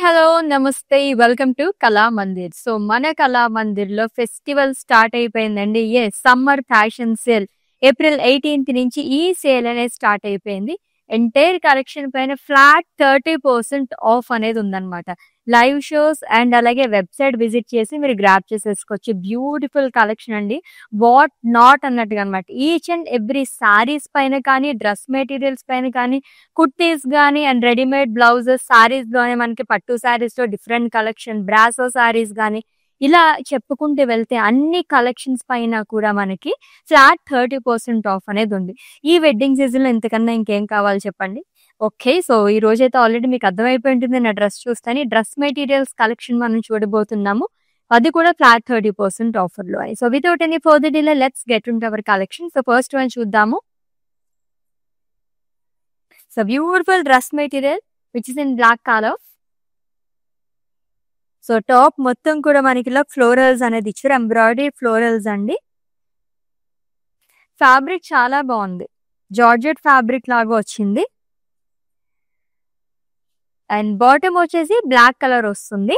Hello! నమస్తే. Welcome to కళా Mandir. So, మన కళా మందిర్‌లో ఫెస్టివల్ స్టార్ట్ అయిపోయిందండి. సమ్మర్ ఫ్యాషన్ సేల్ ఏప్రిల్ 18థ్ నుంచి ఈ సేల్ అనేది స్టార్ట్ అయిపోయింది. ఎంటైర్ కలెక్షన్ పైన ఫ్లాట్ 30% ఆఫ్ అనేది ఉందన్నమాట. లైవ్ షోస్ అండ్ అలాగే వెబ్‌సైట్ విజిట్ చేసి మీరు గ్రాబ్ చేసేసుకోవచ్చు. బ్యూటిఫుల్ కలెక్షన్ అండి. వాట్ నాట్ అన్నట్టుగా అన్నమాట. ఈచ్ అండ్ ఎవ్రీ సారీస్ పైన కానీ, డ్రెస్ మెటీరియల్స్ పైన కానీ, కుర్తీస్ గాని అండ్ రెడీమేడ్ బ్లౌజెస్ సారీస్‌లోనే మనకి పట్టు సారీస్‌లో డిఫరెంట్ కలెక్షన్, బ్రాసో సారీస్ గాని, ఇలా చెప్పుకుంటూ వెళ్తే అన్ని కలెక్షన్స్ పైన కూడా మనకి ఫ్లాట్ 30% ఆఫ్ అనేది ఉంది. ఈ వెడ్డింగ్ సీజన్‌లో ఇంతకన్నా ఇంకేం కావాలి చెప్పండి? ఓకే. సో, ఈ రోజైతే ఆల్రెడీ మీకు అర్థమైపోయి ఉంటుంది నా డ్రెస్ చూస్తేనే. డ్రెస్ మెటీరియల్స్ కలెక్షన్ మనం చూడబోతున్నాము. అది కూడా ఫ్లాట్ 30% ఆఫర్‌లో అని. So, without any further delay let's get into our collection. So, first one చూద్దాము. So, beautiful dress material which is in black colour. So, top మొత్తం కూడా మనకి ఇలా ఫ్లోరల్స్ అనేది ఇచ్చారు. ఎంబ్రాయిడరీ ఫ్లోరల్స్ అండి. ఫ్యాబ్రిక్ చాలా బాగుంది. జార్జెట్ ఫ్యాబ్రిక్ లాగా వచ్చింది. అండ్ బాటమ్ వచ్చేసి బ్లాక్ కలర్ వస్తుంది.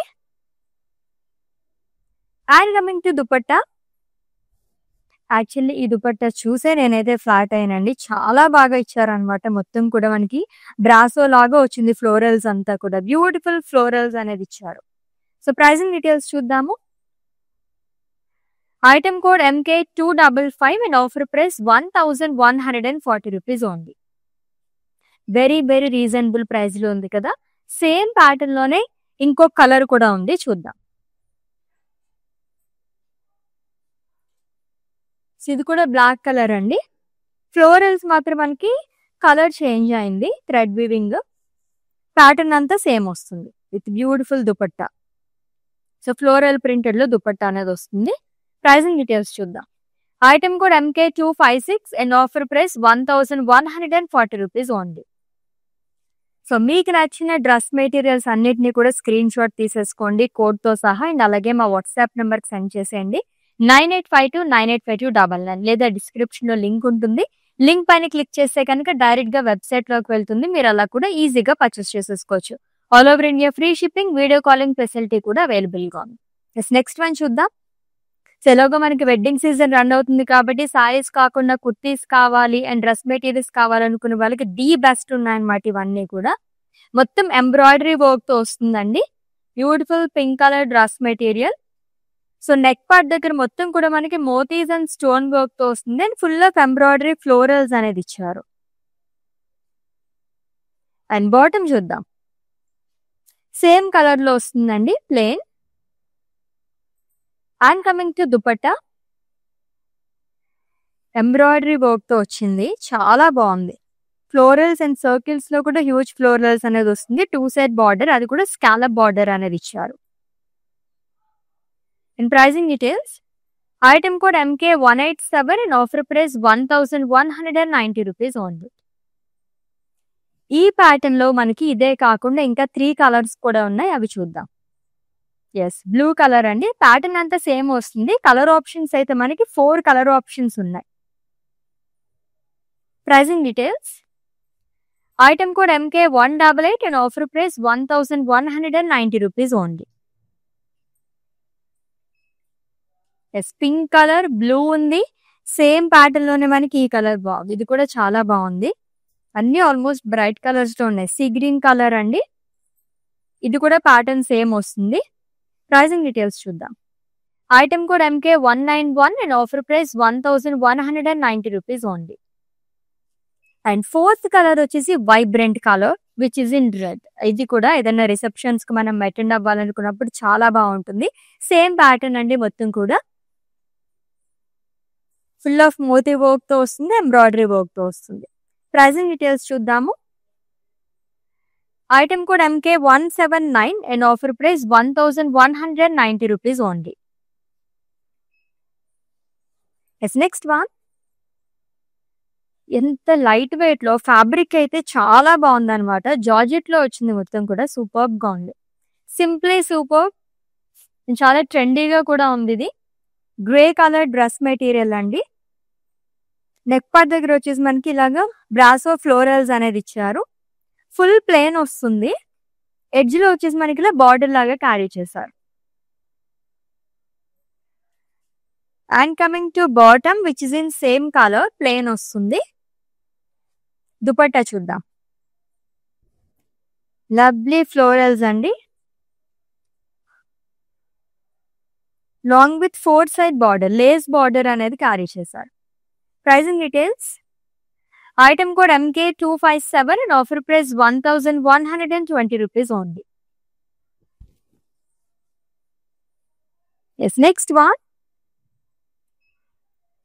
And coming to dupatta. Actually ఈ దుపట్టా చూసే నేనైతే ఫ్లాట్ అయ్యానండి. చాలా బాగా ఇచ్చారనమాట. మొత్తం కూడా మనకి బ్రాసో లాగా వచ్చింది ఫ్లోరల్స్ అంతా కూడా. బ్యూటిఫుల్ ఫ్లోరల్స్ అనేది ఇచ్చారు. సో, ప్రైజింగ్ డీటెయిల్స్ చూద్దాము. Item code MK255 and offer price 1140 rupees only. Very very reasonable price లో ఉంది కదా. సేమ్ ప్యాటర్న్ లోనే ఇంకో కలర్ కూడా ఉంది, చూద్దాం. ఇది కూడా బ్లాక్ కలర్ అండి. ఫ్లోరల్స్ మాత్రం మనకి కలర్ చేంజ్ అయింది. Thread weaving. ప్యాటర్న్ అంతా సేమ్ వస్తుంది with beautiful dupatta. So, floral printed లో దుపట్టా అనేది వస్తుంది. ప్రైజింగ్ డీటెయిల్స్ చూద్దాం. Item code MK256 and offer price 1140 rupees only. So, మీకు నచ్చిన డ్రెస్ మెటీరియల్స్ అన్నిటిని కూడా స్క్రీన్ షాట్ తీసేసుకోండి కోడ్తో సహా. అండ్ అలాగే మా వాట్సాప్ నెంబర్కి సెండ్ చేసేయండి. 9852985299 లేదా డిస్క్రిప్షన్ లో లింక్ ఉంటుంది. లింక్ పైన క్లిక్ చేస్తే కనుక డైరెక్ట్ గా వెబ్సైట్ లోకి వెళ్తుంది. మీరు అలా కూడా ఈజీగా పర్చేస్ చేసేసుకోవచ్చు. All over India free shipping, video calling facility కూడా అవైలబుల్ గా ఉంది. నెక్స్ట్ వన్ చూద్దాం. ఎలాగో మనకి వెడ్డింగ్ సీజన్ రన్ అవుతుంది కాబట్టి సారీస్ కాకుండా కుర్తీస్ కావాలి అండ్ డ్రెస్ మెటీరియల్స్ కావాలనుకునే వాళ్ళకి ది బెస్ట్ ఉన్నాయన్నమాట. ఇవన్నీ కూడా మొత్తం ఎంబ్రాయిడరీ వర్క్ తో వస్తుందండి. Beautiful pink colour dress material. So, neck part దగ్గర మొత్తం కూడా మనకి మోతీస్ అండ్ స్టోన్ వర్క్ తో వస్తుంది. And full of embroidery florals అనేది ఇచ్చారు. అండ్ బాటమ్ చూద్దాం. సేమ్ కలర్ లో వస్తుందండి, plain. And coming to dupatta. Embroidery work తో వచ్చింది. చాలా బాగుంది. ఫ్లోరల్స్ అండ్ సర్కిల్స్ లో కూడా హ్యూజ్ ఫ్లోరల్స్ అనేది వస్తుంది. 2 సైడ్ బార్డర్, అది కూడా స్కాలప్ బార్డర్ అనేది ఇచ్చారు. And pricing details. Item code MK187 and offer price 1190 rupees only. ఈ ప్యాటర్న్ లో మనకి ఇదే కాకుండా ఇంకా 3 కలర్స్ కూడా ఉన్నాయి, అవి చూద్దాం. బ్లూ కలర్ అండి. ప్యాటర్న్ అంతా సేమ్ వస్తుంది. కలర్ ఆప్షన్స్ అయితే మనకి 4 కలర్ ఆప్షన్స్ ఉన్నాయి. Pricing details. Item code MK188 and offer price 1190 rupees only. Pink colour, blue ఉంది. సేమ్ ప్యాటర్న్ లోనే మనకి ఈ కలర్ బాగుంది. ఇది కూడా చాలా బాగుంది. అన్ని ఆల్మోస్ట్ బ్రైట్ కలర్స్ లో ఉన్నాయి. సీ గ్రీన్ కలర్ అండి. ఇది కూడా ప్యాటర్న్ సేమ్ వస్తుంది. ప్రైజింగ్ డీటెయిల్స్ చూద్దాం. Item code MK191 and offer price 1190 rupees only. And fourth colour వచ్చేసి vibrant colour which is in red. ఇది కూడా ఏదైనా రిసెప్షన్స్ కి మనం అటెండ్ అవ్వాలనుకున్నప్పుడు చాలా బాగుంటుంది. సేమ్ ప్యాటర్న్ అండి. మొత్తం కూడా ఫుల్ ఆఫ్ మోతీ వర్క్ తో వస్తుంది. ఎంబ్రాయిడరీ వర్క్ తో వస్తుంది. ప్రైజింగ్ డీటెయిల్స్ చూద్దాము. Item code MK179 and offer price 1190 rupees only. Next one. ఎంత లైట్ వెయిట్ లో ఫ్యాబ్రిక్ అయితే చాలా బాగుంది అనమాట. జార్జెట్ లో వచ్చింది మొత్తం కూడా. సూపర్బ్ గా ఉంది. Simply super. చాలా ట్రెండీగా కూడా ఉంది. ఇది గ్రే కలర్ డ్రెస్ మెటీరియల్ అండి. నెక్ పార్ట్ దగ్గర వచ్చేసి మనకి ఇలాగా బ్రాసో ఫ్లోరల్స్ అనేది ఇచ్చారు. ఫుల్ ప్లెయిన్ వస్తుంది. ఎడ్జ్ లో వచ్చేసి మనకి ఇలా బార్డర్ లాగా క్యారీ చేశారు. And coming to bottom which is in same colour plain వస్తుంది. దుపట్టా చూద్దాం. లవ్లీ ఫ్లోరల్స్ అండి, long with 4 side border, lace border అనేది క్యారీ చేశారు. Pricing details. Item code MK257 and offer price 1120 rupees only. Yes, next one.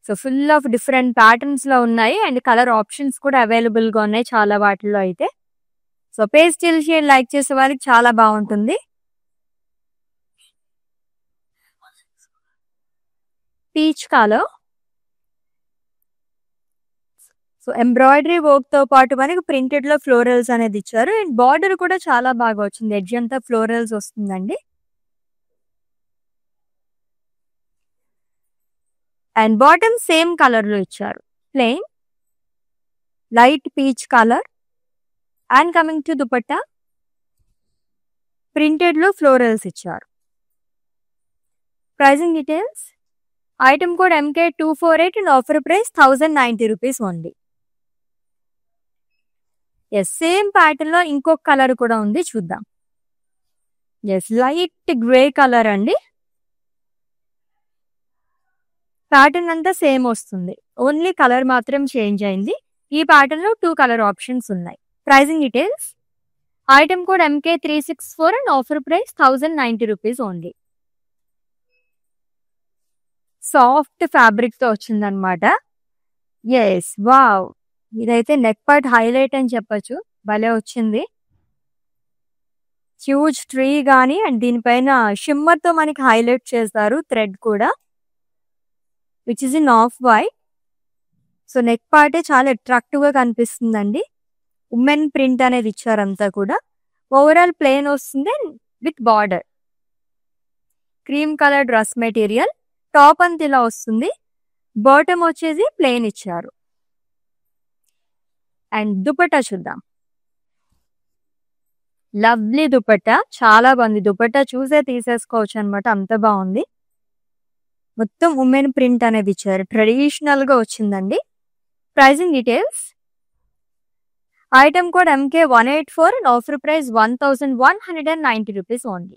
So full of different patterns లో ఉన్నాయి and colour options కూడా available గా ఉన్నాయి చాలా వాటిల్లో అయితే. సో పేస్టల్ షేడ్ లైక్ చేసే వారికి చాలా బాగుంటుంది. Peach colour. So embroidery work తో పాటు మనకి ప్రింటెడ్ లో ఫ్లోరల్స్ అనేది ఇచ్చారు అండ్ బార్డర్ కూడా చాలా బాగా వచ్చింది, ఎడ్జ్ అంతా ఫ్లోరల్స్ వస్తుందండి. అండ్ బాటమ్ సేమ్ కలర్ లో ఇచ్చారు, plain light peach colour. And coming to dupatta, printed లో ఫ్లోరల్స్ ఇచ్చారు. Pricing details. Item code MK248 and offer price 1090 rupees only. Yes, same pattern లో ఇంకొక కలర్ కూడా ఉంది, చూద్దాం. ఎస్, లైట్ గ్రే కలర్ అండి. ప్యాటర్న్ అంతా సేమ్ వస్తుంది, ఓన్లీ కలర్ మాత్రం చేంజ్ అయింది. ఈ ప్యాటర్న్ లో 2 కలర్ ఆప్షన్స్ ఉన్నాయి. Pricing details. Item code MK364 and offer price 1090 rupees only. Soft fabric తో వచ్చిందనమాట. ఎస్, వావ్, ఇదైతే నెక్ పార్ట్ హైలైట్ అని చెప్పొచ్చు, భలే వచ్చింది. హ్యూజ్ ట్రీ గానీ అండ్ దీనిపైన షిమ్మర్ తో మనకి హైలైట్ చేస్తారు, థ్రెడ్ కూడా which is in off white. So neck పార్టే చాలా అట్రాక్టివ్ గా కనిపిస్తుందండి. ఉమెన్ ప్రింట్ అనేది ఇచ్చారంతా కూడా. ఓవరాల్ ప్లెయిన్ వస్తుంది with border. Cream colour dress material, top అంతా ఇలా వస్తుంది, బాటమ్ వచ్చేసి ప్లెయిన్ ఇచ్చారు. అండ్ దుపట్టా చూద్దాం. లవ్లీ దుపట్టా, చాలా బాగుంది. దుపట్టా చూసే తీసేసుకోవచ్చు అనమాట, అంత బాగుంది. మొత్తం ఉమెన్ ప్రింట్ అనేది ఇచ్చారు, ట్రెడిషనల్ గా వచ్చిందండి. Pricing details. Item code MK184 and offer price 1190 rupees only.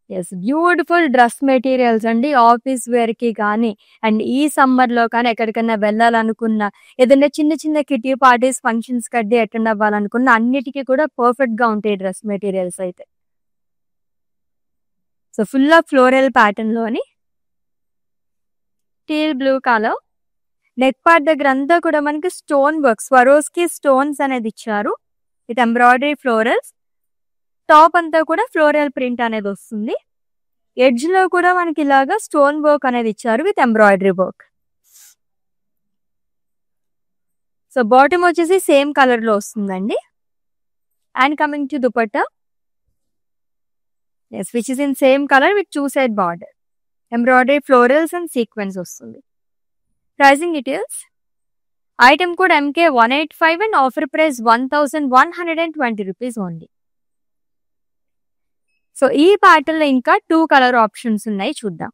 Yes, beautiful dress materials అండి, ఆఫీస్ వేర్ కి కానీ అండ్ ఈ సమ్మర్ లో కానీ ఎక్కడికైనా వెళ్ళాలనుకున్నా, ఏదైనా చిన్న చిన్న కిటీ పార్టీస్ ఫంక్షన్స్ కట్టి అటెండ్ అవ్వాలనుకున్న అన్నిటికీ కూడా పర్ఫెక్ట్ గా ఉంటాయి డ్రెస్ మెటీరియల్స్ అయితే. So full of floral pattern లోని teal blue colour. Neck part దగ్గర అంతా కూడా మనకి స్టోన్ వర్క్, స్వరోస్కి స్టోన్స్ అనేది ఇచ్చారు విత్ ఎంబ్రాయిడరీ ఫ్లోరల్స్. టాప్ అంతా కూడా ఫ్లోరల్ ప్రింట్ అనేది వస్తుంది. ఎడ్జ్ లో కూడా మనకి ఇలాగా స్టోన్ వర్క్ అనేది ఇచ్చారు with embroidery work. So bottom వచ్చేసి సేమ్ కలర్ లో వస్తుందండి. And coming to dupatta, yes which is in same colour with 2 side border, embroidery florals and sequence వస్తుంది. Pricing details. Item code MK185 and offer price 1120 rupees only. So ఈ pattern లో ఇంకా 2 colour options ఉన్నాయి, చూద్దాం.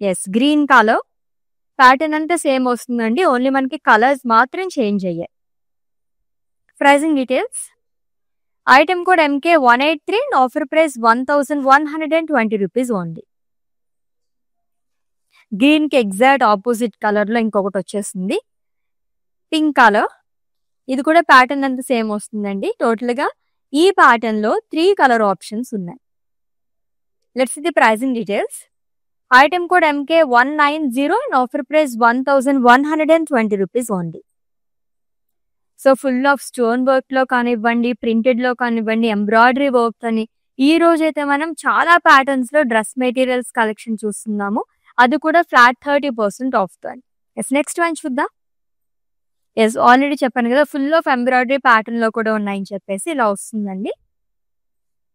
Yes, green colour. Pattern అంతా same వస్తుందండి, only మనకి colours మాత్రం చేంజ్ అయ్యాయి. Pricing details. Item code MK183 and offer price 1120 rupees only. Green కి ఎగ్జాక్ట్ ఆపోజిట్ కలర్ లో ఇంకొకటి వచ్చేస్తుంది, పింక్ కలర్. ఇది కూడా ప్యాటర్న్ అంతా సేమ్ వస్తుందండి. టోటల్ గా ఈ ప్యాటర్న్ లో 3 కలర్ ఆప్షన్స్ ఉన్నాయి. Let's see the pricing details. Item code MK190 and offer price 1120 rupees only. So full of stone work లో కానివ్వండి, ప్రింటెడ్ లో కానివ్వండి, ఎంబ్రాయిడరీ వర్క్ అని ఈ రోజు అయితే మనం చాలా ప్యాటర్న్స్ లో డ్రెస్ మెటీరియల్స్ కలెక్షన్ చూస్తున్నాము, అది కూడా ఫ్లాట్ 30% ఆఫ్ తో. ఎస్, నెక్స్ట్ వన్ చూద్దాం. ఎస్, ఆల్రెడీ చెప్పాను కదా ఫుల్ ఆఫ్ ఎంబ్రాయిడరీ ప్యాటర్న్ లో కూడా ఉన్నాయని చెప్పేసి ఇలా వస్తుందండి.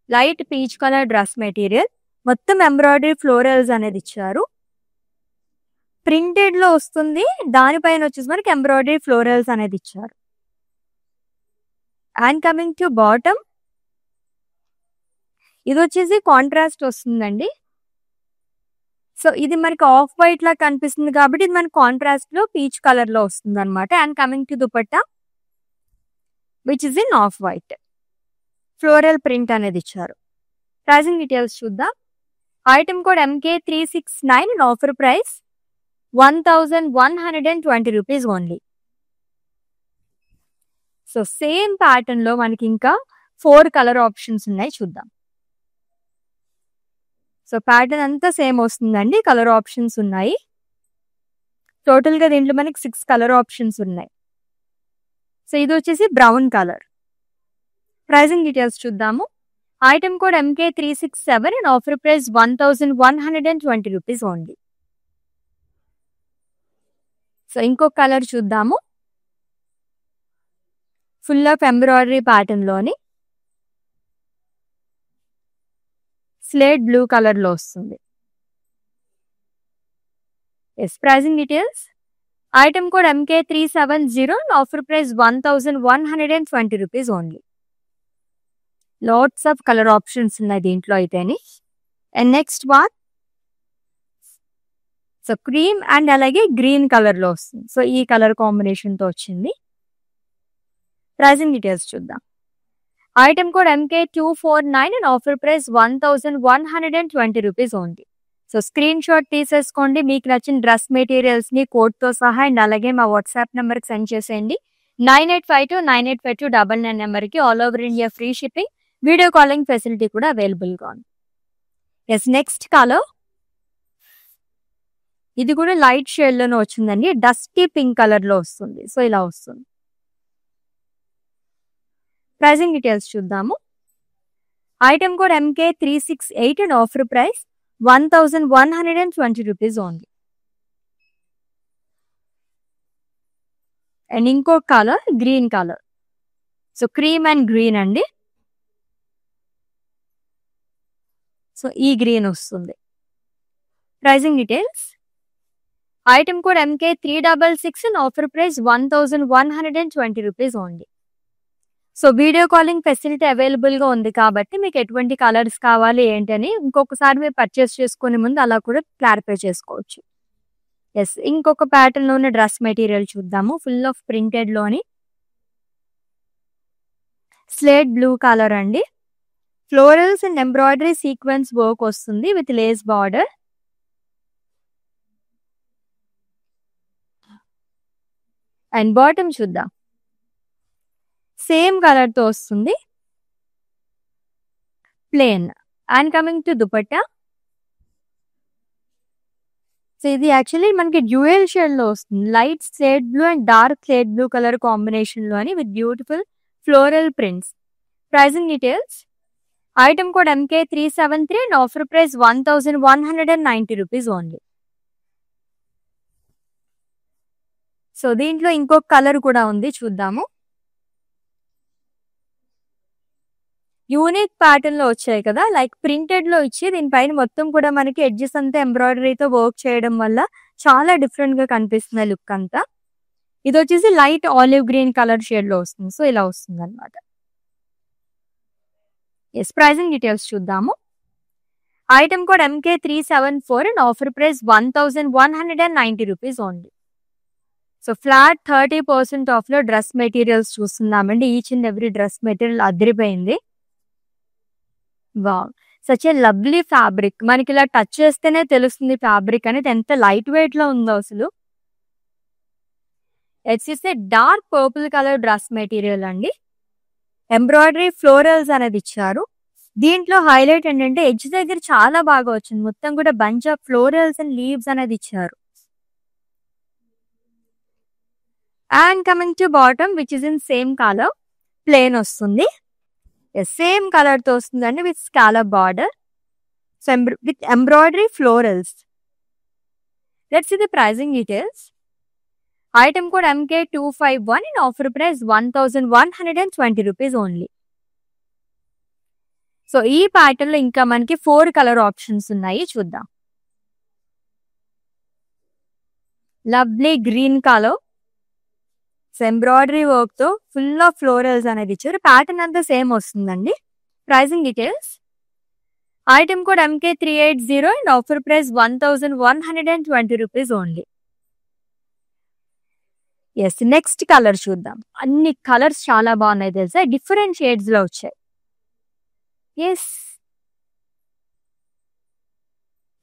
Light peach colour dress material, మొత్తం ఎంబ్రాయిడరీ ఫ్లోరల్స్ అనేది ఇచ్చారు. ప్రింటెడ్ లో వస్తుంది, దానిపైన వచ్చేసి మనకి ఎంబ్రాయిడరీ ఫ్లోరల్స్ అనేది ఇచ్చారు. అండ్ కమింగ్ టు బాటమ్, ఇది వచ్చేసి కాంట్రాస్ట్ వస్తుందండి. సో ఇది మనకి ఆఫ్ వైట్ లా కనిపిస్తుంది కాబట్టి ఇది మనకి కాంట్రాస్ట్ లో పీచ్ కలర్ లో వస్తుంది అనమాట. And coming to dupatta which is in off white, floral print అనేది ఇచ్చారు. ప్రైసింగ్ డీటెయిల్స్ చూద్దాం. Item code MK369 and offer price 1120 rupees only. So same pattern లో మనకి ఇంకా 4 కలర్ ఆప్షన్స్ ఉన్నాయి, చూద్దాం. సో ప్యాటర్న్ అంతా సేమ్ వస్తుందండి, కలర్ ఆప్షన్స్ ఉన్నాయి. టోటల్ గా దీంట్లో మనకి 6 కలర్ ఆప్షన్స్ ఉన్నాయి. సో ఇది వచ్చేసి బ్రౌన్ కలర్. ప్రైసింగ్ డీటెయిల్స్ చూద్దాము. Item code MK367 and offer price 1120 rupees only. So ఇంకొక కలర్ చూద్దాము. ఫుల్ ఆఫ్ ఎంబ్రాయిడరీ ప్యాటర్న్ లోని స్లేట్ బ్లూ కలర్ లో వస్తుంది. Pricing details. Item code MK370 and offer price 1120 rupees only. Lots of colour options ఉన్నాయి దీంట్లో అయితేని. And next one, so cream and అలాగే green colour లో వస్తుంది. సో ఈ కలర్ కాంబినేషన్ తో వచ్చింది. ప్రైసింగ్ డీటెయిల్స్ చూద్దాం. Item code MK249 and offer price 1120 rupees only. So screen shot తీసేసుకోండి, మీకు నచ్చిన డ్రెస్ మెటీరియల్స్ ని కోడ్ తో సహా అండ్ అలాగే మా వాట్సాప్ నెంబర్ కి సెండ్ చేసేయండి. 9852985299 నెంబర్ కి all over India free shipping, video calling facility కూడా అవైలబుల్ గా ఉంది. నెక్స్ట్ కలర్, ఇది కూడా లైట్ షేడ్ లోనే వచ్చిందండి, డస్టీ పింక్ కలర్ లో వస్తుంది. సో ఇలా వస్తుంది. ప్రైసింగ్ డీటెయిల్స్ చూద్దాము. Item code MK368 and offer price 1120 rupees only. And ఇంకో colour green colour, so cream and green అండి. సో ఈ గ్రీన్ వస్తుంది. Pricing details. Item code MK366 and offer price 1120 rupees only. So video calling facility available గా ఉంది కాబట్టి మీకు ఎటువంటి colours కావాలి ఏంటని ఇంకొకసారి మీరు పర్చేస్ చేసుకునే ముందు అలా కూడా క్లారిఫై చేసుకోవచ్చు. ఇంకొక ప్యాటర్న్ లోని డ్రెస్ మెటీరియల్ చూద్దాము. ఫుల్ ఆఫ్ ప్రింటెడ్ లోని స్లేట్ బ్లూ కలర్ అండి. Florals and embroidery sequence work వస్తుంది with lace border. And bottom చూద్దాం. సేమ్ కలర్ తో వస్తుంది, plain. And coming to dupatta, so ఇది యాక్చువల్లీ మనకి డ్యూయల్ షేడ్ లో వస్తుంది, light slate blue and dark slate blue colour combination లోని with beautiful floral prints. Pricing details. Item code MK373 and offer price 1190 rupees only. So దీంట్లో ఇంకొక colour కూడా ఉంది, చూద్దాము. యూనిక్ ప్యాటర్న్ లో వచ్చాయి కదా, లైక్ ప్రింటెడ్ లో ఇచ్చి దీనిపైన మొత్తం కూడా మనకి ఎడ్జెస్ అంతా ఎంబ్రాయిడరీతో వర్క్ చేయడం వల్ల చాలా డిఫరెంట్ గా కనిపిస్తుంది లుక్ అంతా. ఇది వచ్చేసి light olive green colour shade లో వస్తుంది. సో ఇలా వస్తుంది అనమాట. ప్రైసింగ్ డీటెయిల్స్ చూద్దాము. Item code MK374 and offer price 1190 rupees only. So flat 30% off లో డ్రెస్ మెటీరియల్స్ చూస్తున్నామండి. Each and every dress material అదిరిపోయింది. Wow, such a lovely fabric. మనకి ఇలా టచ్ చేస్తేనే తెలుస్తుంది ఫ్యాబ్రిక్ అనేది ఎంత లైట్ వెయిట్ లో ఉందో అసలు. It's a dark purple colour dress material అండి. ఎంబ్రాయిడరీ ఫ్లోరల్స్ అనేది ఇచ్చారు. దీంట్లో హైలైట్ ఏంటంటే ఎడ్జ్ దగ్గర చాలా బాగా వచ్చింది, మొత్తం కూడా bunch of florals and leaves అనేది ఇచ్చారు. And coming to bottom which is in same colour, plain వస్తుంది. సేమ్ కలర్ తో వస్తుందండి with scallop border, so with embroidery florals. Let's see the pricing details. Item code MK251 and offer price 1120 rupees only. So ఈ pattern లో ఇంకా మనకి 4 colour options ఉన్నాయి, చూద్దాం. Lovely green colour, embroidery work తో full of florals అనేది ఇచ్చారు. Pattern అంతా సేమ్ వస్తుందండి. Pricing details. Item code MK380 and offer price 1120 rupees only. Yes, next colour చూద్దాం. అన్ని కలర్స్ చాలా బాగున్నాయి తెలుసా, డిఫరెంట్ షేడ్స్ లో వచ్చాయి. ఎస్,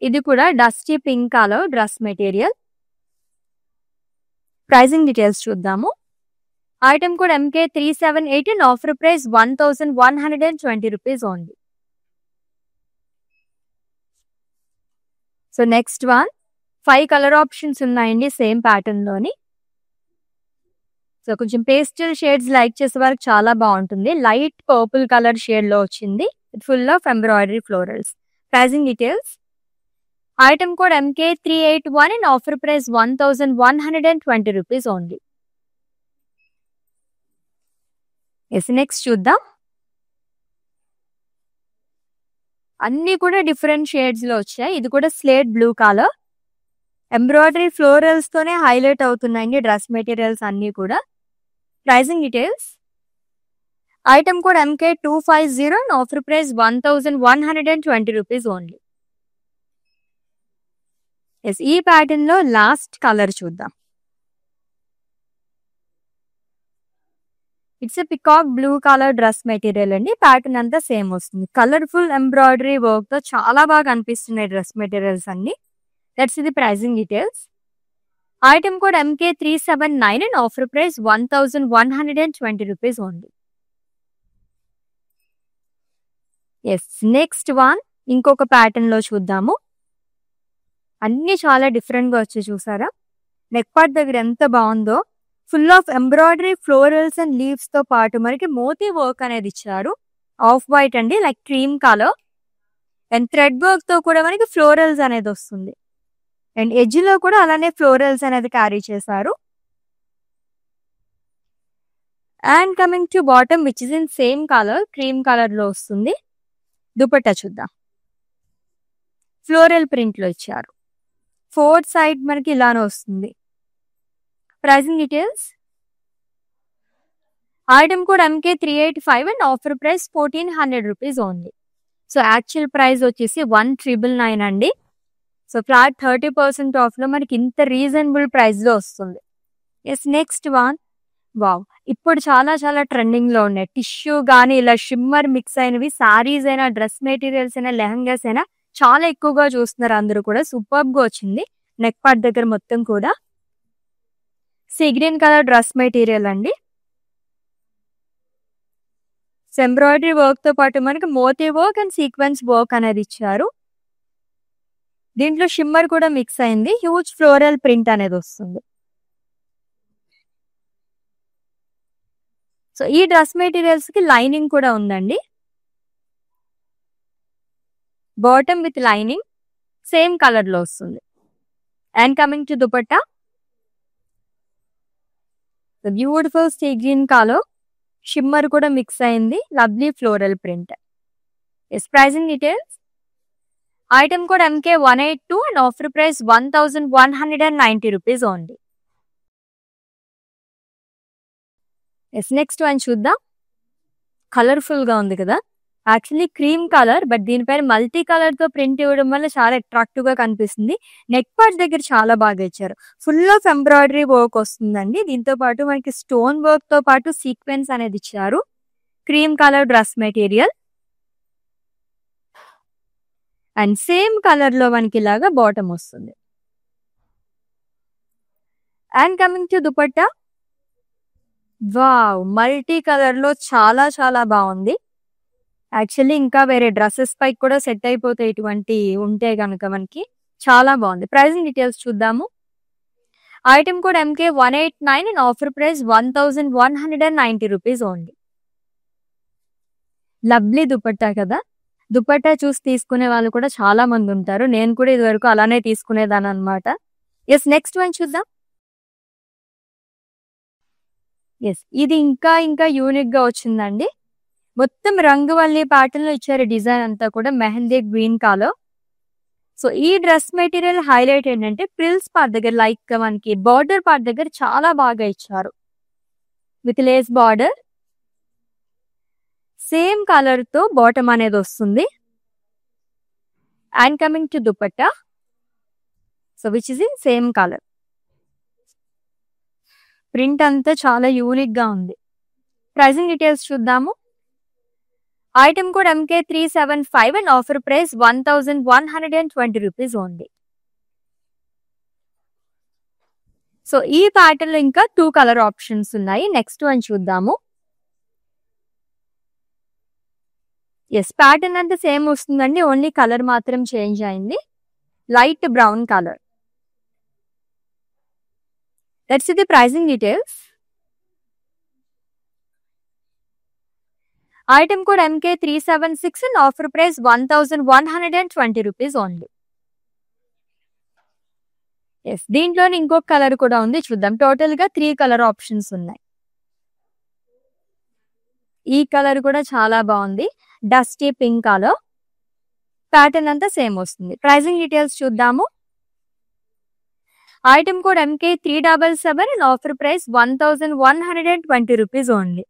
ఇది కూడా dusty pink colour dress material. Pricing details చూద్దాము. Item code MK378 and offer price 1120 rupees only. So next one, 5 colour options ఉన్నాయండి సేమ్ ప్యాటర్న్ లోని. సో కొంచెం పేస్టల్ షేడ్స్ లైక్ చేసే వారికి చాలా బాగుంటుంది. లైట్ పర్పుల్ కలర్ షేడ్ లో వచ్చింది, full of embroidery florals. Pricing details. Item code MK381 and offer price 1120 rupees only. Yes, next చూద్దాం. అన్ని కూడా డిఫరెంట్ షేడ్స్ లో వచ్చాయి. ఇది కూడా slate blue colour, embroidery florals తోనే హైలైట్ అవుతున్నాయండి డ్రెస్ మెటీరియల్స్ అన్ని కూడా. Pricing details. Item code MK250 and offer price 1120 rupees only. Yes, ఈ ప్యాటర్న్ లో లాస్ట్ కలర్ చూద్దాం. It's a peacock blue colour dress material అండి. ప్యాటర్న్ అంతా సేమ్ వస్తుంది. కలర్ఫుల్ ఎంబ్రాయిడరీ వర్క్ తో చాలా బాగా అనిపిస్తున్నాయి డ్రెస్ మెటీరియల్స్ అన్ని. దట్స్ ఇది pricing details. Item code MK379 and offer price 1120 rupees only. Yes, next one ఇంకొక ప్యాటర్న్ లో చూద్దాము. అన్ని చాలా డిఫరెంట్ గా వచ్చి చూసారా, నెక్ పార్ట్ దగ్గర ఎంత బాగుందో. Full of embroidery florals and leaves తో పాటు మనకి మోతీ వర్క్ అనేది ఇచ్చారు. ఆఫ్ వైట్ అండి, like cream colour. And thread work తో కూడా మనకి ఫ్లోరల్స్ అనేది వస్తుంది. అండ్ ఎడ్జ్ లో కూడా అలానే ఫ్లోరల్స్ అనేది క్యారీ చేశారు. And coming to bottom which is in same colour, cream colour లో వస్తుంది. దుపట్టా చూద్దాం. ఫ్లోరల్ ప్రింట్ లో ఇచ్చారు. 4th సైడ్ మనకి ఇలానే వస్తుంది. Pricing details. Item code MK385 and offer price 1400 rupees only. So actual price వచ్చేసి 1999 అండి. సో ఫ్లాట్ 30% ఆఫ్ లో మనకి ఇంత రీజనబుల్ ప్రైస్ లో వస్తుంది. Yes, next one. వావ్, ఇప్పుడు చాలా చాలా ట్రెండింగ్ లో ఉన్నాయి. టిష్యూ గానీ ఇలా షిమ్మర్ మిక్స్ అయినవి సారీస్ అయినా డ్రెస్ మెటీరియల్స్ అయినా లెహంగాస్ అయినా చాలా ఎక్కువగా చూస్తున్నారు అందరూ కూడా. సూపర్బ్ గా వచ్చింది. నెక్ పార్ట్ దగ్గర మొత్తం కూడా sea green colour dress material అండి. ఎంబ్రాయిడరీ వర్క్ తో పాటు మనకి moti work and sequence work అనేది ఇచ్చారు. దీంట్లో షిమ్మర్ కూడా మిక్స్ అయింది. హ్యూజ్ ఫ్లోరల్ ప్రింట్ అనేది వస్తుంది. సో ఈ డ్రెస్ మెటీరియల్స్ కి లైనింగ్ కూడా ఉందండి. Bottom with lining same colour లో వస్తుంది. And coming to dupatta, beautiful sea green colour, shimmer కూడా మిక్స్ అయింది, lovely floral print. Yes, pricing details. Item code MK182 and offer price 1190 rupees only. Yes, next one చూద్దాం. Colourful గా ఉంది కదా, actually cream colour, but దీనిపైన multi colour తో print ఇవ్వడం వల్ల చాలా అట్రాక్టివ్ గా కనిపిస్తుంది. నెక్ పార్ట్ దగ్గర చాలా బాగా ఇచ్చారు. ఫుల్ ఆఫ్ ఎంబ్రాయిడరీ వర్క్ వస్తుందండి. దీంతో పాటు మనకి స్టోన్ వర్క్ తో పాటు సీక్వెన్స్ అనేది ఇచ్చారు. Cream colour dress material and same colour లో మనకి ఇలాగా బాటమ్ వస్తుంది. And coming to dupatta, wow, multi colour లో చాలా చాలా బాగుంది. యాక్చువల్లీ ఇంకా వేరే డ్రెస్సెస్ పై కూడా సెట్ అయిపోతాయి ఇటువంటి ఉంటే కనుక మనకి. చాలా బాగుంది. ప్రైసింగ్ డీటెయిల్స్ చూద్దాము. Item code MK189 and offer price 1190 rupees only. Lovely dupatta కదా, దుపట్టా చూసి తీసుకునే వాళ్ళు కూడా చాలా మంది ఉంటారు. నేను కూడా ఇది వరకు అలానే తీసుకునేదాన్ని అనమాట. ఎస్, నెక్స్ట్ వన్ చూద్దాం. ఎస్, ఇది ఇంకా ఇంకా యూనిక్ గా వచ్చిందండి. మొత్తం రంగువల్లి ప్యాటర్న్ లో ఇచ్చారు. డిజైన్ అంతా కూడా మెహందీ గ్రీన్ కలర్. సో ఈ డ్రెస్ మెటీరియల్ హైలైట్ ఏంటంటే ప్రిల్స్ పార్ట్ దగ్గర, లైక్ మనకి బార్డర్ పార్ట్ దగ్గర చాలా బాగా ఇచ్చారు. With lace border. Same colour తో బాటమ్ అనేది వస్తుంది. And coming to dupatta, so which is in same colour. Print అంతా చాలా యూనిక్ గా ఉంది. ప్రైసింగ్ డీటెయిల్స్ చూద్దాము. Item code MK375 and offer price 1120 rupees only. So ఈ ప్యాటర్న్ లో ఇంకా 2 కలర్ ఆప్షన్స్ ఉన్నాయి. నెక్స్ట్ వన్ చూద్దాము. ఎస్, ప్యాటర్న్ అంతా సేమ్ వస్తుందండి, ఓన్లీ కలర్ మాత్రం చేంజ్ అయింది. Light brown colour. Let's see the pricing details. Item code MK376 and offer price 1120 rupees only. Yes, దీంట్లోనే ఇంకొక కలర్ కూడా ఉంది, చూద్దాం. టోటల్ గా 3 కలర్ ఆప్షన్స్ ఉన్నాయి. ఈ కలర్ కూడా చాలా బాగుంది, డస్టీ పింక్ కలర్. ప్యాటర్న్ అంతా సేమ్ వస్తుంది. ప్రైసింగ్ డీటెయిల్స్ చూద్దాము. Item code MK377 and offer price 1120 rupees only.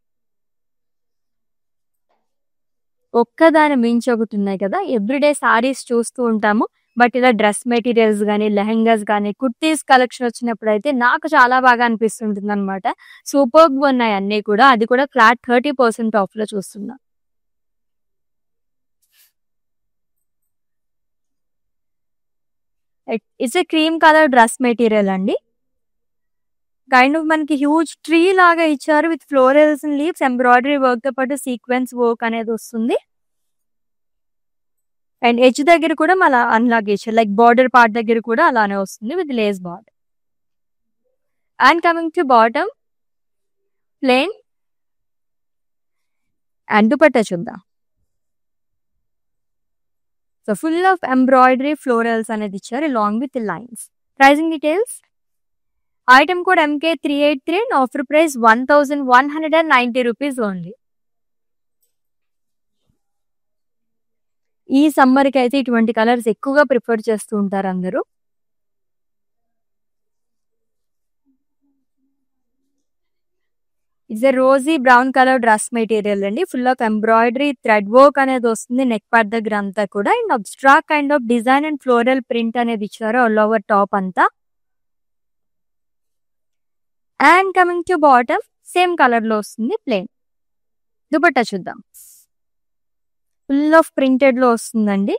ఒక్కదాని మించి ఒకటి ఉన్నాయి కదా. ఎవ్రీడే సారీస్ చూస్తూ ఉంటాము, బట్ ఇలా డ్రెస్ మెటీరియల్స్ కానీ, లెహెంగాస్ కానీ, కుర్తీస్ కలెక్షన్ వచ్చినప్పుడు అయితే నాకు చాలా బాగా అనిపిస్తుంటుంది అనమాట. సూపర్బ్ ఉన్నాయి అన్ని కూడా, అది కూడా ఫ్లాట్ 30% ఆఫ్ లో చూస్తున్నా. It's a cream colour dress material అండి. కైండ్ ఆఫ్ మనకి హ్యూజ్ ట్రీ లాగా ఇచ్చారు with florals and leaves, embroidery work తో పాటు సీక్వెన్స్ వర్క్ అనేది వస్తుంది. అండ్ ఎడ్జ్ దగ్గర కూడా మళ్ళీ అన్లాగే ఇచ్చారు, లైక్ బార్డర్ పార్ట్ దగ్గర కూడా అలానే వస్తుంది with lace border. And coming to bottom, plain. And dupatta చూద్దాం. So full of embroidery florals అనేది ఇచ్చారు along with lines. Pricing details. Item code MK383 and offer price 1190 rupees only. ఈ సమ్మర్ కి అయితే ఇటువంటి కలర్స్ ఎక్కువగా ప్రిఫర్ చేస్తూ ఉంటారు అందరూ. It's a rosy brown colour dress material అండి. Full of embroidery thread work అనేది వస్తుంది నెక్ పార్ట్ దగ్గర అంతా కూడా. And abstract kind of design and floral print అనేది ఇచ్చారు ఆల్ ఓవర్ టాప్ అంతా. And coming to bottom, same colour లో వస్తుంది, ప్లెయిన్. దుపట్టా చూద్దాం. ఫుల్ ఆఫ్ ప్రింటెడ్ లో వస్తుందండి.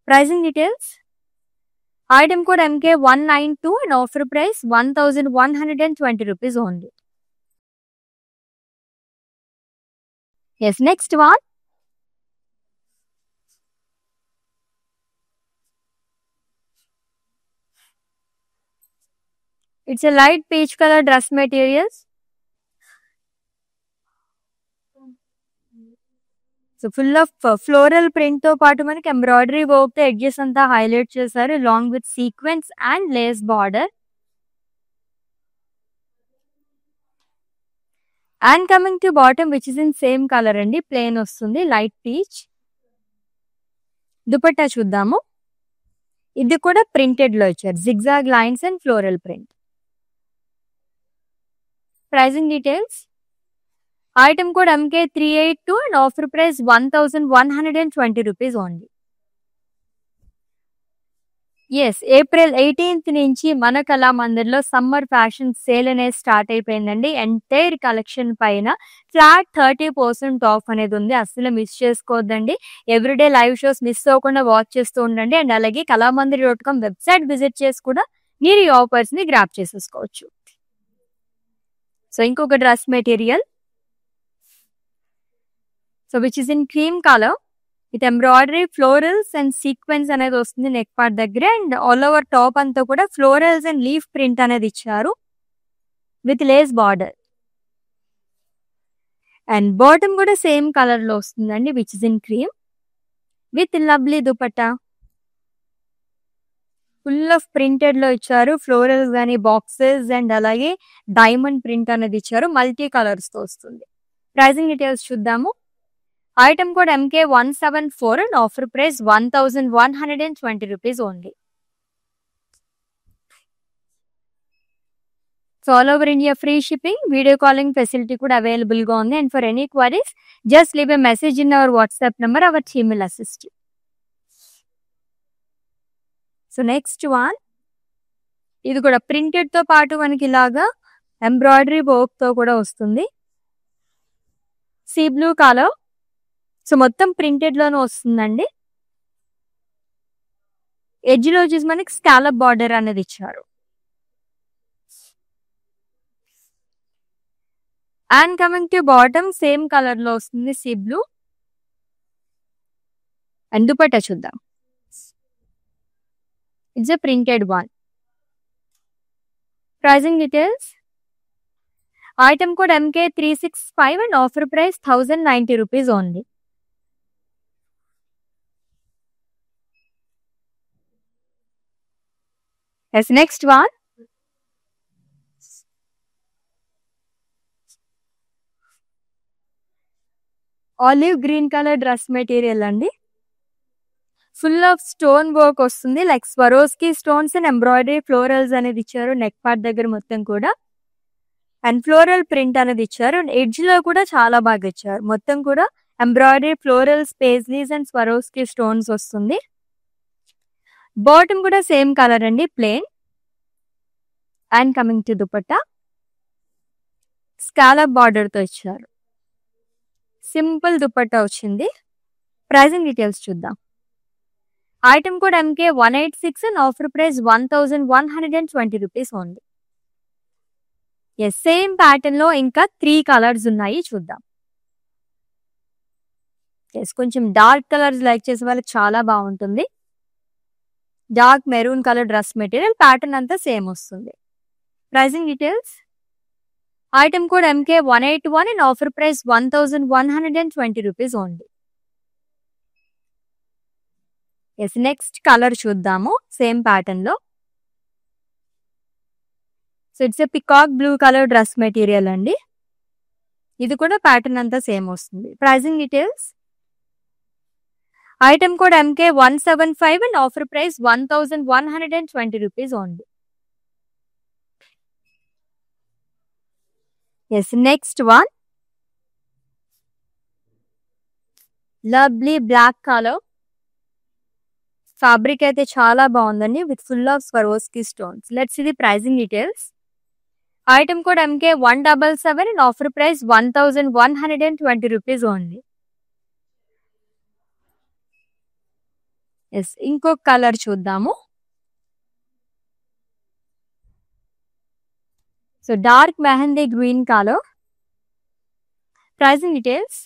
Pricing details. Item code MK192 and offer price 1120 rupees only. Yes, next one. It's a light peach colour dress materials. So full of floral print తో పాటు మనకి embroidery work తో edges అంతా highlight చేశారు along with sequence and lace border. And coming to bottom which is in same colour అండి, plain వస్తుంది, light peach. Dupatta చూద్దాము. ఇది కూడా ప్రింటెడ్ లో ఇచ్చారు, zigzag lines and floral print. Pricing details. Item code MK382 and offer price 1120 rupees only. Yes, April 18th నుంచి మన కళామందిర్లో సమ్మర్ ఫ్యాషన్ సేల్ అనేది స్టార్ట్ అయిపోయిందండి. ఎంటైర్ కలెక్షన్ పైన ఫ్లాట్ 30% ఆఫ్ అనేది ఉంది, అస్సలు మిస్ చేసుకోవద్దండి. ఎవ్రీడే లైవ్ షోస్ మిస్ అవ్వకుండా వాచ్ చేస్తూ ఉండండి. అండ్ అలాగే కళామందిర్.com వెబ్సైట్ విజిట్ చేసి కూడా మీరు ఈ ఆఫర్స్ ని గ్రాప్ చేసేసుకోవచ్చు. సో ఇంకొక dress material, so which is in cream colour with embroidery florals and sequence అనేది వస్తుంది నెక్ పార్ట్ దగ్గర. అండ్ ఆల్ ఓవర్ టాప్ అంతా కూడా ఫ్లోరల్స్ అండ్ లీఫ్ ప్రింట్ అనేది ఇచ్చారు with lace border. And bottom కూడా సేమ్ కలర్ లో వస్తుందండి which is in cream with lovely dupatta. Full of printed లో ఇచ్చారు, ఫ్లోరల్స్ కానీ, బాక్సెస్ అండ్ అలాగే డైమండ్ ప్రింట్ అనేది ఇచ్చారు, మల్టీ కలర్స్ తో వస్తుంది. ప్రైసింగ్ డీటెయిల్స్ చూద్దాము. Item code MK174 and offer price 1120 rupees only. So so all over India free shipping, video calling facility కూడా అవైలబుల్ గా ఉంది. And for any queries just leave a message in our WhatsApp number, our team will assist. So next one, ఇది కూడా printed తో పాటు మనకి ఇలాగా embroidery work తో కూడా వస్తుంది. Sea blue colour. సో మొత్తం ప్రింటెడ్ లోనే వస్తుందండి. ఎడ్జ్ లో వచ్చేసి మనకి స్కాలప్ బార్డర్ అనేది ఇచ్చారు. And coming to bottom, same colour లో వస్తుంది సీ బ్లూ. అండ్ దుపట్టా చూద్దాం. It's a printed one. Pricing details. Item code MK365 and offer price 1090 rupees only. Yes, next one. Olive green color dress material అండి. Full of stone work వస్తుంది, like Swarovski stones and embroidery florals అనేది ఇచ్చారు neck part దగ్గర మొత్తం కూడా. And floral print అనేది ఇచ్చారు. And edge లో కూడా చాలా బాగా ఇచ్చారు. మొత్తం కూడా embroidery florals, paisleys and Swarovski stones వస్తుంది. బాటమ్ కూడా సేమ్ కలర్ అండి, plain. And coming to dupatta, scallop border తో ఇచ్చారు. సింపుల్ దుపట్టా వచ్చింది. ప్రైజింగ్ డీటెయిల్స్ చూద్దాం. Item code MK186 and offer price 1120 rupees only. ఎస్, సేమ్ ప్యాటర్న్ లో ఇంకా 3 కలర్స్ ఉన్నాయి, చూద్దాం. ఎస్, కొంచెం డార్క్ కలర్స్ లైక్ చేసే వాళ్ళకి చాలా బాగుంటుంది. Dark maroon colour dress material, pattern అంతా సేమ్ వస్తుంది. Pricing details. Item code MK181 and offer price 1120 rupees only. Yes, next colour చూద్దాము సేమ్ ప్యాటర్న్ లో. So it's a peacock blue colour dress material అండి. ఇది కూడా ప్యాటర్న్ అంతా same వస్తుంది. Pricing details. Item code MK175 and offer price 1120 rupees only. Yes, next one. Lovely black colour. Fabric అయితే చాలా బాగుందండి, with full of Swarovski stones. Let's see the pricing details. Item code MK177 and offer price 1120 rupees only. Yes, ఇంకొక colour చూద్దాము. So dark mehndi green colour. Pricing details.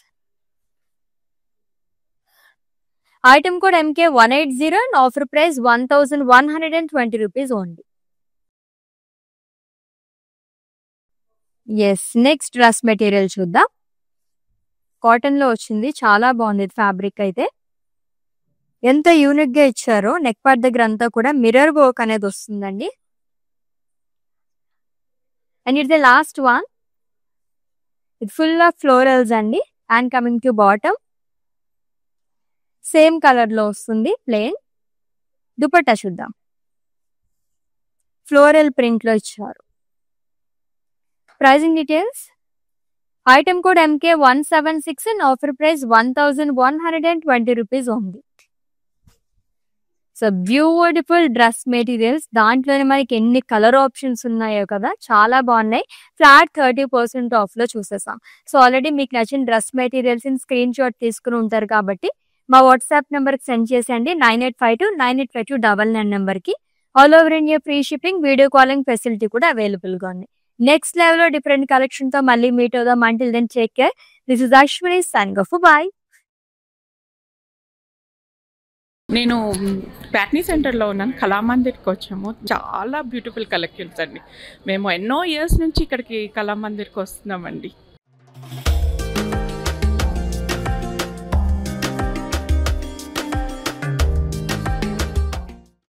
Item code MK180 and offer price 1120 rupees only. Yes, next dress material చూద్దాం. Cotton లో వచ్చింది, చాలా బాగుంది fabric అయితే. ఎంత unique గా ఇచ్చారో, నెక్ పార్ట్ దగ్గర అంతా కూడా మిర్రర్ వర్క్ అనేది వస్తుందండి. And it's the last one. ఇది ఫుల్ ఆఫ్ ఫ్లోరల్స్ అండి. And coming to bottom, same colour లో వస్తుంది, ప్లెయిన్. దుపట్టా చూద్దాం. ఫ్లోరల్ ప్రింట్ లో ఇచ్చారు. Pricing details. Item code MK176 and offer price 1120 rupees only. So beautiful dress materials. దాంట్లోనే మనకి ఎన్ని కలర్ ఆప్షన్స్ ఉన్నాయో కదా, చాలా బాగున్నాయి. ఫ్లాట్ 30% ఆఫ్ లో చూసేసాం. సో ఆల్రెడీ మీకు నచ్చిన డ్రెస్ మెటీరియల్స్ స్క్రీన్ షాట్ తీసుకుని ఉంటారు కాబట్టి మా వాట్సాప్ నెంబర్కి సెండ్ చేసేయండి. 9852985299 నెంబర్కి. All over India free shipping, video calling facility కూడా అవైలబుల్గా ఉంది. నెక్స్ట్ లెవెల్ లో డిఫరెంట్ కలెక్షన్ తో మళ్ళీ మీట్ అవుదాం. Until then take care. This is Ashwini signing off. Bye. నేను ప్యాట్నీ సెంటర్లో ఉన్నాను, కళామందిర్కి వచ్చాము. చాలా బ్యూటిఫుల్ కలెక్షన్స్ అండి. మేము ఎన్నో ఇయర్స్ నుంచి ఇక్కడికి కళామందిర్కి వస్తున్నామండి.